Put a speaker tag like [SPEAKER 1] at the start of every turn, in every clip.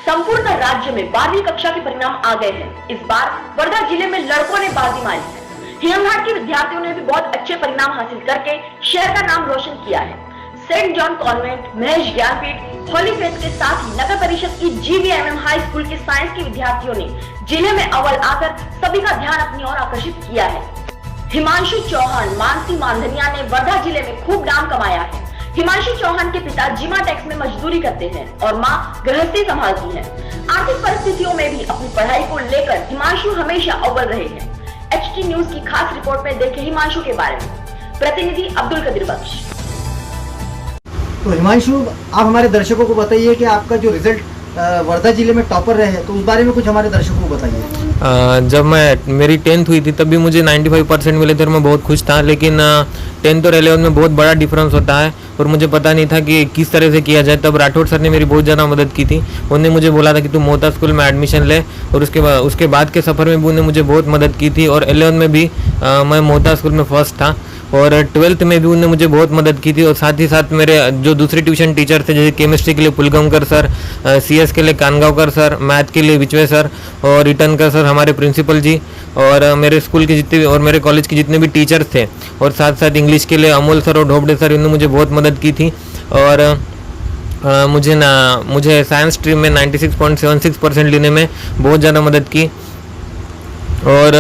[SPEAKER 1] संपूर्ण राज्य में 12वीं कक्षा के परिणाम आ गए हैं। इस बार वर्धा जिले में लड़कों ने बाजी मारी है। हिंगनघाट के विद्यार्थियों ने भी बहुत अच्छे परिणाम हासिल करके शहर का नाम रोशन किया है। Saint John convent, Mahesh Gyanpeeth, holy faith के साथ ही नगर परिषद की GVMM हाई स्कूल के साइंस के विद्यार्थियों ने जिले में अव्वल आकर सभी का ध्यान अपनी ओर आकर्षित किया है। हिमांशु चौहान, मानसी मानधनिया ने वर्धा जिले में खूब नाम कमाया है। हिमांशु चौहान के पिता जीमा टैक्स में मजदूरी करते हैं और मां गृहस्थी संभालती है। आर्थिक परिस्थितियों में भी अपनी पढ़ाई को लेकर हिमांशु हमेशा अव्वल रहे हैं। HT न्यूज की खास रिपोर्ट में देखें हिमांशु के बारे में। प्रतिनिधि अब्दुल कदीर बख्श।
[SPEAKER 2] तो हिमांशु, आप हमारे दर्शकों को बताइए कि आपका जो रिजल्ट वर्धा जिले में टॉपर रहे हैं, तो उस बारे में कुछ हमारे दर्शकों को बताइए।
[SPEAKER 3] जब मेरी 10th हुई थी तब भी मुझे 95% मिले थे और मैं बहुत खुश था, लेकिन 10th और 11th में बहुत बड़ा डिफरेंस होता है और मुझे पता नहीं था कि किस तरह से किया जाए। तब राठौड़ सर ने मेरी बहुत ज़्यादा मदद की थी। उन्होंने मुझे बोला था कि तू मोहता स्कूल में एडमिशन ले, और उसके बाद के सफ़र में भी उन्होंने मुझे बहुत मदद की थी। और 11th में भी मैं मोहता स्कूल में फर्स्ट था, और 12th में भी उन्होंने मुझे बहुत मदद की थी। और साथ ही साथ मेरे जो दूसरे ट्यूशन टीचर थे, जैसे केमिस्ट्री के लिए पुलगांवकर सर, CS के लिए कानगांवकर सर, मैथ के लिए विचवे सर और रिटर्न का सर हमारे प्रिंसिपल जी, और मेरे स्कूल के जितने भी और मेरे कॉलेज के जितने भी टीचर्स थे, और साथ साथ इंग्लिश के लिए अमोल सर और ढोबड़े सर, इन्होंने मुझे बहुत मदद की थी। और मुझे साइंस स्ट्रीम में 96.76% लेने में बहुत ज़्यादा मदद की। और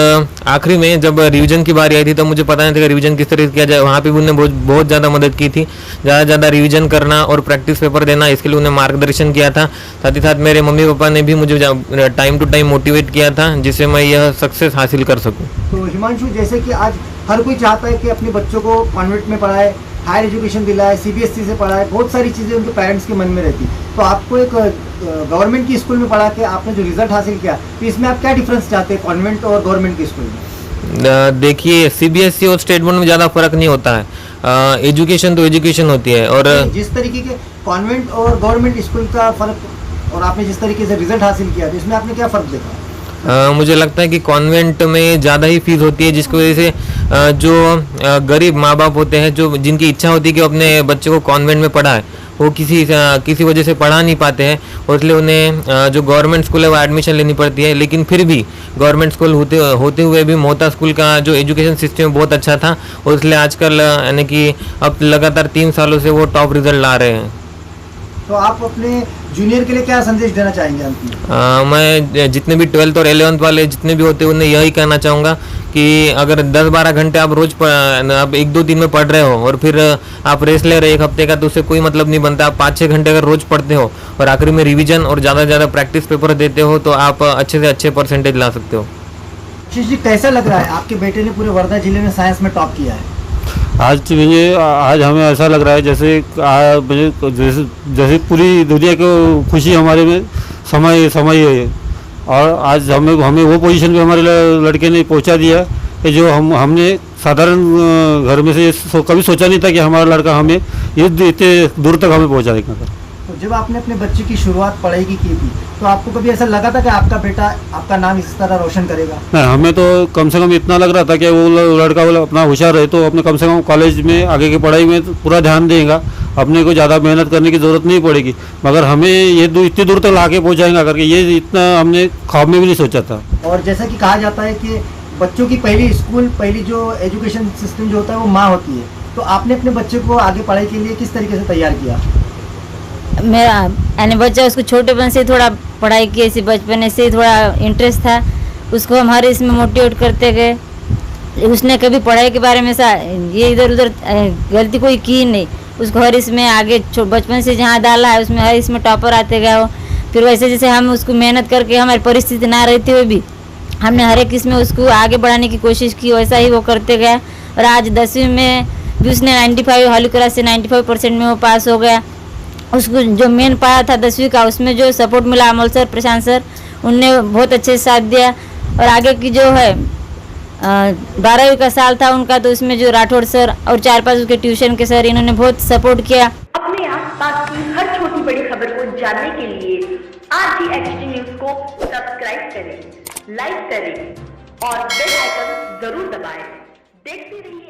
[SPEAKER 3] आखिरी में जब रिवीजन की बारी आई थी तब मुझे पता नहीं था कि रिवीजन किस तरह से किया जाए। वहाँ पे भी उन्होंने बहुत ज़्यादा मदद की थी। ज़्यादा रिवीजन करना और प्रैक्टिस पेपर देना, इसके लिए उन्होंने मार्गदर्शन किया था। साथ ही साथ मेरे मम्मी पापा ने भी मुझे टाइम टू टाइम मोटिवेट किया था, जिससे मैं यह सक्सेस हासिल कर सकूँ।
[SPEAKER 2] तो हिमांशु, जैसे कि आज हर कोई चाहता है कि अपने बच्चों को कॉन्वेंट में पढ़ाए, हायर एजुकेशन दिलाए, CBSE से पढ़ाए, बहुत सारी चीज़ें उनके पेरेंट्स के मन में रहती। तो आपको एक गवर्नमेंट की स्कूल में पढ़ा के आपने जो रिजल्ट हासिल किया, तो इसमें आप क्या डिफरेंस चाहते हैं कॉन्वेंट और गवर्नमेंट की स्कूल में?
[SPEAKER 3] देखिए, CBSE और स्टेट बोर्ड में ज़्यादा फर्क नहीं होता है। एजुकेशन तो एजुकेशन होती है। और
[SPEAKER 2] जिस तरीके के कॉन्वेंट और गवर्नमेंट स्कूल का फर्क, और आपने जिस तरीके से रिजल्ट हासिल किया, तो इसमें आपने क्या फ़र्क देखा?
[SPEAKER 3] मुझे लगता है कि कॉन्वेंट में ज़्यादा ही फीस होती है, जिसकी वजह से जो गरीब माँ बाप होते हैं, जो जिनकी इच्छा होती है कि अपने बच्चे को कॉन्वेंट में पढ़ाए, वो किसी वजह से पढ़ा नहीं पाते हैं, और इसलिए उन्हें जो गवर्नमेंट स्कूल है वो एडमिशन लेनी पड़ती है। लेकिन फिर भी गवर्नमेंट स्कूल होते हुए भी मोहता स्कूल का जो एजुकेशन सिस्टम बहुत अच्छा था, और इसलिए आजकल यानी कि अब लगातार 3 सालों से वो टॉप रिजल्ट ला रहे हैं।
[SPEAKER 2] तो आप अपने जूनियर के लिए क्या संदेश देना चाहेंगे?
[SPEAKER 3] मैं जितने भी 12th और 11th वाले जितने भी होते हैं उन्हें यही कहना चाहूँगा कि अगर 10-12 घंटे आप रोज आप 1-2 दिन में पढ़ रहे हो और फिर आप रेस्ट ले रहे 1 हफ्ते का, तो उससे कोई मतलब नहीं बनता। आप 5-6 घंटे अगर रोज पढ़ते हो और आखिरी में रिवीजन और ज़्यादा से ज़्यादा प्रैक्टिस पेपर देते हो, तो आप अच्छे से अच्छे परसेंटेज ला सकते हो।
[SPEAKER 2] आशीष जी, कैसा लग रहा है आपके बेटे ने पूरे वर्धा जिले में साइंस में टॉप किया है?
[SPEAKER 4] आज हमें ऐसा लग रहा है जैसे पूरी दुनिया को खुशी हमारे में समय है। और आज हमें वो पोजीशन पे हमारे लड़के ने पहुंचा दिया कि जो हमने साधारण घर में से कभी सोचा नहीं था कि हमारा लड़का हमें इतने दूर तक हमें पहुंचा देगा।
[SPEAKER 2] तो जब आपने अपने बच्चे की शुरुआत पढ़ाई की थी, तो आपको कभी ऐसा लगा था कि आपका बेटा आपका नाम इस तरह रोशन करेगा?
[SPEAKER 4] नहीं, हमें तो कम से कम इतना लग रहा था कि वो लड़का अपना होशियार है तो अपने कम से कम कॉलेज में आगे की पढ़ाई में तो पूरा ध्यान देगा, अपने को ज़्यादा मेहनत करने की ज़रूरत नहीं पड़ेगी। मगर हमें ये इतनी दूर तक ला के पहुँचाएगा करके ये इतना हमने ख्वाब में भी नहीं सोचा था।
[SPEAKER 2] और जैसा कि कहा जाता है कि बच्चों की पहली जो एजुकेशन सिस्टम जो होता है वो माँ होती है, तो आपने अपने बच्चे को आगे पढ़ाई के लिए किस तरीके से तैयार किया?
[SPEAKER 5] मेरा यानी बच्चा, उसको छोटेपन से थोड़ा पढ़ाई की, ऐसी बचपन से थोड़ा इंटरेस्ट था, उसको हमारे इसमें मोटिवेट करते गए। उसने कभी पढ़ाई के बारे में ये इधर उधर गलती कोई की नहीं। उसको हर इसमें आगे बचपन से जहाँ डाला है उसमें हर इसमें टॉपर आते गया हो। फिर वैसे जैसे हम उसको मेहनत करके हमारी परिस्थिति ना रहती हुए भी हमने हर एक इसमें उसको आगे बढ़ाने की कोशिश की, वैसा ही वो करते गया। और आज 10वीं में भी उसने 95 हाली क्लास से 95% में वो पास हो गया। उसको जो मेन पाया था 10वीं का, उसमें जो सपोर्ट मिला अमोल सर, प्रशांत सर, उनने बहुत अच्छे से साथ दिया। और आगे की जो है 12वीं का साल था उनका, तो उसमें जो राठौड़ सर और 4-5 उसके ट्यूशन के सर, इन्होंने बहुत सपोर्ट किया।
[SPEAKER 1] अपने आसपास की हर छोटी बड़ी खबर को जानने के लिए आज ही HT न्यूज को सब्सक्राइब करें, लाइक करें और बेल आइकन जरूर दबाएं। देखते रहिए।